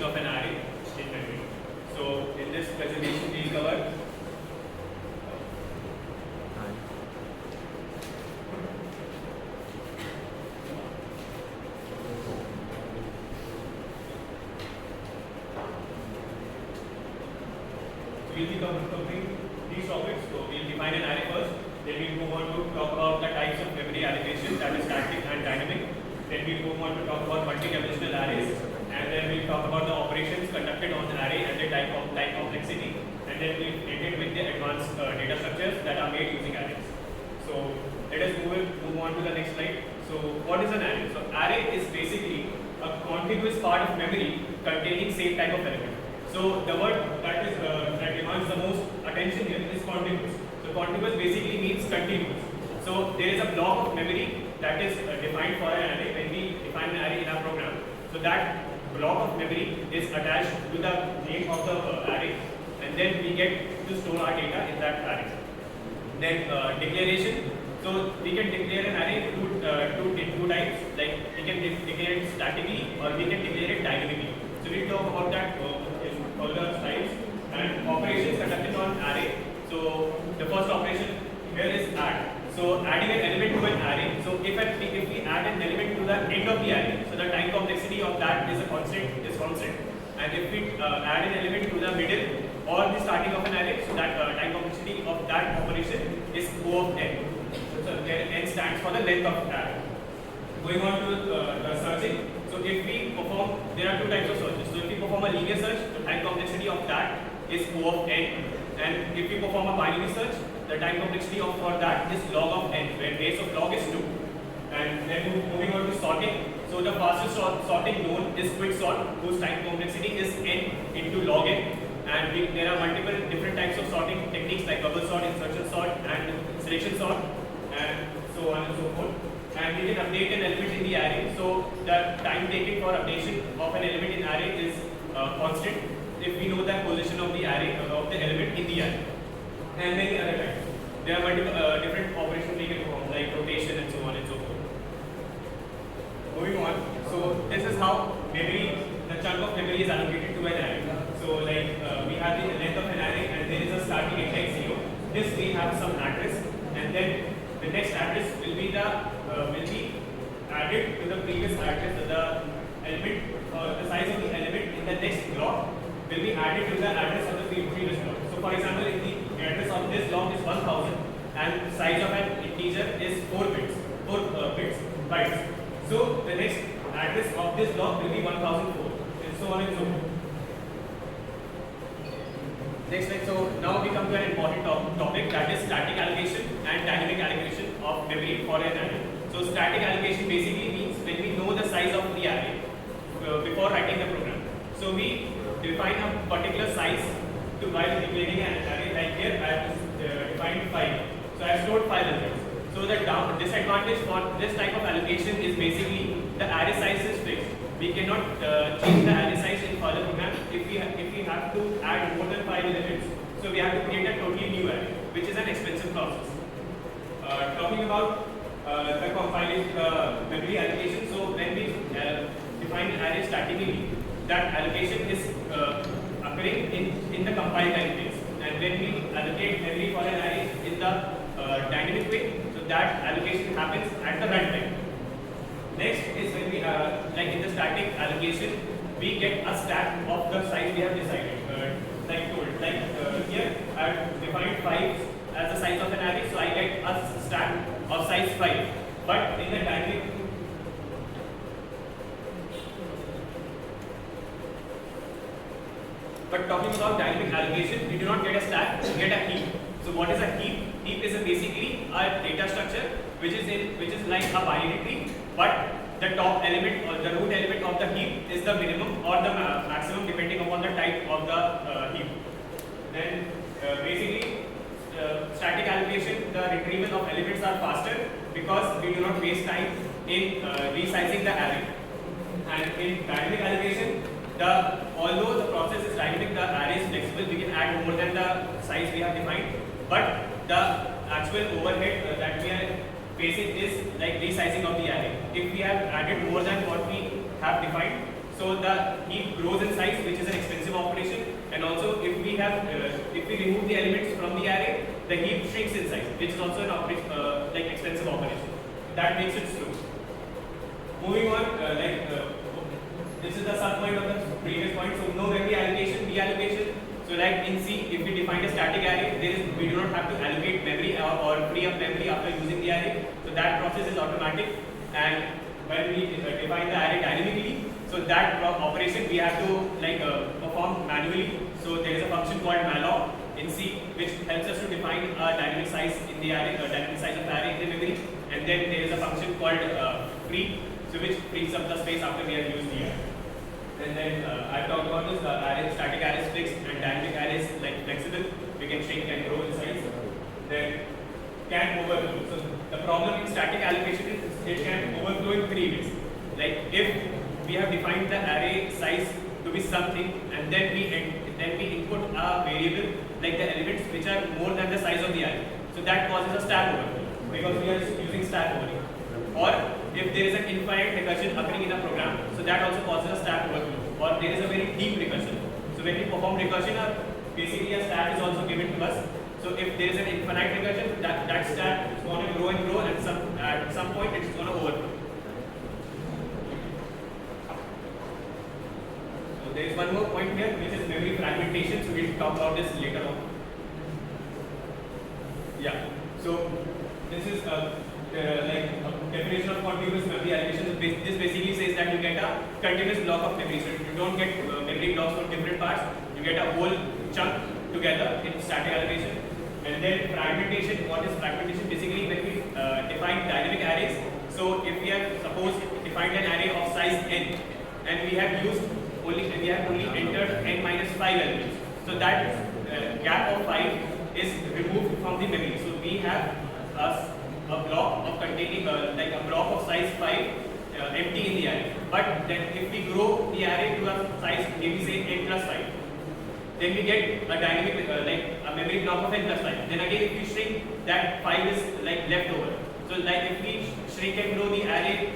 of an array in memory. So in this presentation we will cover covering these topics. So we'll define an array first, then we'll move on to talk about the types of memory allocation, that is static and dynamic. Then we'll move on to talk about multi-dimensional arrays, and then we'll talk about the operations conducted on the array and the type complexity, and then we'll end it with the advanced data structures that are made using arrays. So let us move on to the next slide. So what is an array? So array is basically a contiguous part of memory containing same type of element. So the word that demands the most attention here is contiguous. So contiguous basically means continuous. So there is a block of memory that is defined for an array when we define an array in our program. So that block of memory is attached to the name of the array, and then we get to store our data in that array. Then declaration. So we can declare an array in two types. Like we can declare it statically or we can declare it dynamically. So we'll talk about that in further slides. And operations conducted on array. So the first operation here is add. So adding an element to an array. So if we add an element to the end of the array, so the time complexity of that is constant. And if we add an element to the middle or the starting of an array, so that time complexity of that operation is O of n. So n stands for the length of array. Going on to the searching. So if we perform, there are two types of searches. So if we perform a linear search, the time complexity of that is O of n. And if we perform a binary search, the time complexity for that is log of n, where base of log is 2. And then moving on to sorting. So the fastest sorting known is quicksort, whose time complexity is n into log n. And there are multiple different types of sorting techniques like bubble sort, insertion sort, and selection sort, and so on and so forth. And we can update an element in the array. So the time taken for updation of an element in array is constant if we know the position of the array of the element in the array. And many other types. There are multiple different operations we can perform, like rotation and so on and so forth. Moving on. So this is how memory, the chunk of memory is allocated to an array. So like we have the length of an array and there is a starting index 0. This we have some address, and then the next address will be added to the previous address. So the element the size of the element in the next block will be added to the address of the previous block. So for example, if the address of this block is 1000 and size of an integer is 4 bytes. So the next address of this block will be 1004, and so on and so forth. Next slide. So now we come to an important topic, that is static allocation and dynamic allocation of memory for an array. So static allocation basically means when we know the size of the array before writing the program. So we define a particular size while declaring an array. Like here I have defined 5. So I have stored 5 elements. So the disadvantage for this type of allocation is basically the array size is fixed. We cannot change the array size in further program if we have to add more than 5 elements. So we have to create a totally new array, which is an expensive process. Talking about the compiling memory allocation. So when we define an array statically, that allocation is occurring in the compile time phase. And when we allocate memory for an array in the dynamic way, so that allocation happens at the runtime. Next is when we like in the static allocation, we get a stack of the size we have decided. Here I have defined 5 as the size of an array, so I get a stack of size 5. But in the dynamic talking about dynamic allocation, we do not get a stack, we get a heap. So what is a heap? Heap is basically a data structure which is like a binary tree, but the top element or the root element of the heap is the minimum or the maximum depending upon the type of the heap. Then basically static allocation, the retrieval of elements are faster because we do not waste time in resizing the array. And in dynamic allocation, although the process is dynamic, the array is flexible. We can add more than the size we have defined, but the actual overhead that we are facing is like resizing of the array. If we have added more than what we have defined, So the heap grows in size, which is an expensive operation, and also if we remove the elements from the array, the heap shrinks in size, which is also an operation like expensive operation. That makes it slow. Moving on, this is the sub point of the previous point. So no memory allocation, reallocation. So like in C, if we define a static array, we do not have to allocate memory or free up memory after using the array. So that process is automatic. And when we define the array dynamically, so that operation we have to perform manually. So there is a function called malloc in C, which helps us to define a dynamic size in the array, dynamic size of the array in the memory. And then there is a function called free, so which frees up the space after we have used the array. And then I've talked about this, the array, static array is fixed and dynamic array is like flexible. We can shrink and grow in size. Then can overflow. So the problem in static allocation is it can overflow in three ways. Like if we have defined the array size to be something and then we input a variable like the elements which are more than the size of the array. So that causes a stack overflow because we are using stack overflow. Or if there is an infinite recursion occurring in a program, so that also causes a stack overflow. Or there is a very deep recursion. So when we perform recursion, basically a stack is also given to us. So if there is an infinite recursion, that stack is going to grow and grow, and at some point it is going to overflow. So there is one more point here, which is memory fragmentation. So we'll talk about this later on. Yeah. So this is definition of continuous memory allocation. This basically says that you get a continuous block of memory. So you don't get memory blocks from different parts. You get a whole chunk together in static allocation. And then fragmentation. What is fragmentation? Basically, when we define dynamic arrays. So if we have suppose defined an array of size n, and we have only entered n minus 5 elements. So that gap of 5 is removed from the memory. So we have a block of containing a block of size 5 empty in the array. But then if we grow the array to a size maybe say n plus 5, then we get a dynamic a memory block of n plus 5. Then again if we shrink, that 5 is left over. So if we shrink and grow the array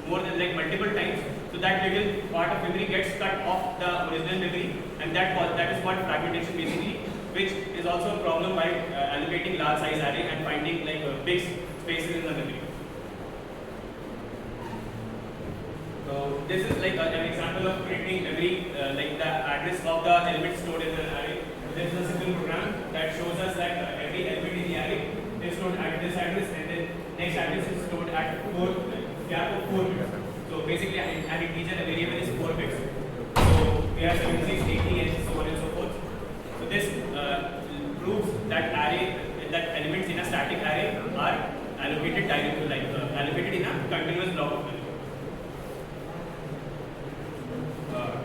more than multiple times, so that little part of memory gets cut off the original memory, and that is called fragmentation basically, which is also a problem by allocating large size array and finding big spaces in the memory. So this is an example of printing memory, the address of the element stored in an array. This is a simple program that shows us that every element in the array is stored at this address, and then next address is stored at gap of 4 bits. So basically an integer, a variable is 4 bits. So we have 76, 80 and so on and so forth. So this proves that elements in a static array are allocated allocated in a continuous block of memory.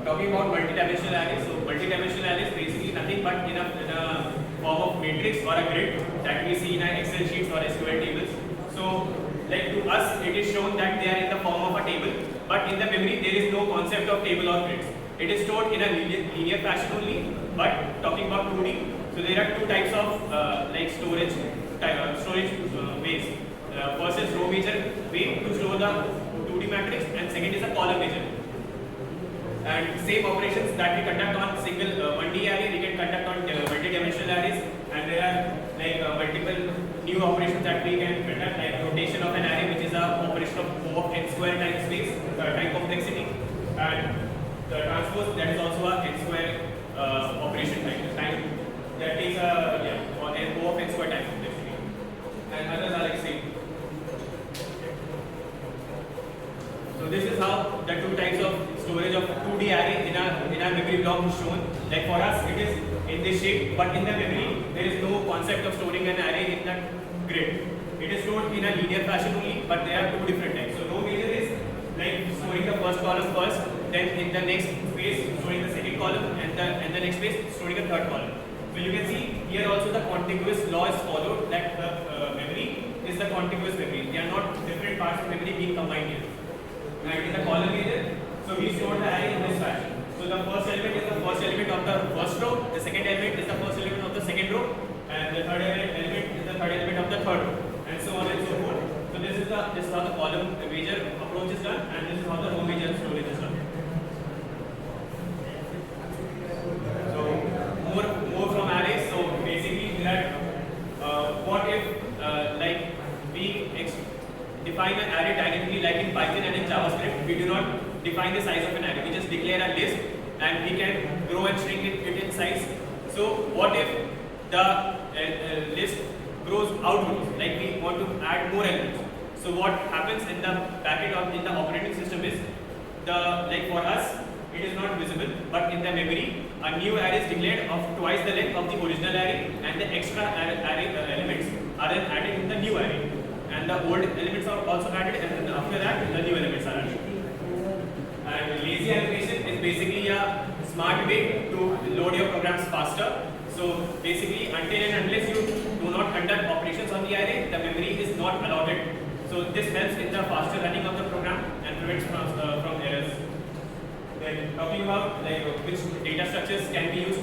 Talking about multi-dimensional arrays. So multi-dimensional arrays is basically nothing but in a form of matrix or a grid that we see in our Excel sheets or SQL tables. So to us it is shown that they are in the form of a table, but in the memory there is no concept of table or grids. It is stored in a linear fashion only. But talking about 2D, so there are two types of storage ways. First is row major way to store the 2D matrix, and second is a column major. And same operations that we conduct on single 1D array, we can conduct on multi-dimensional arrays, and there are multiple new operations that we can conduct, like rotation of an array, which is a operation of O of n square times space, time complexity, and the transpose, that is also a n square operation time that takes or n O of n square time complexity, and others are same. So this is how the two types of storage of 2D array in a memory block is shown. Like for us, it is in this shape, but in the memory there is no concept of storing an array in the grid. It is stored in a linear fashion only, but there are two different types. So row major is storing the first column first, then in the next space storing the second column, and the next space storing the third column. So you can see here also the contiguous law is followed, that the memory is the contiguous memory. They are not different parts of memory being combined here. And in the column major, so we store the array in this fashion. So the first element is the first element of the first row, the second element is the first element of the second row, and the third element is the third element of the third row, and so on and so forth. So this is how the column major approach is done, and this is how the row major storage is done. JavaScript, we do not define the size of an array. We just declare a list and we can grow and shrink it in size. So what if the list grows outwards, like we want to add more elements? So what happens in the backend of in the operating system is for us it is not visible, but in the memory a new array is declared of twice the length of the original array, and the extra array elements are then added in the new array, and the old elements are also added, and then after that the new elements are added. And lazy animation is basically a smart way to load your programs faster. So basically, until and unless you do not conduct operations on the array, the memory is not allotted. So this helps in the faster running of the program and prevents from errors. Then talking about which data structures can be used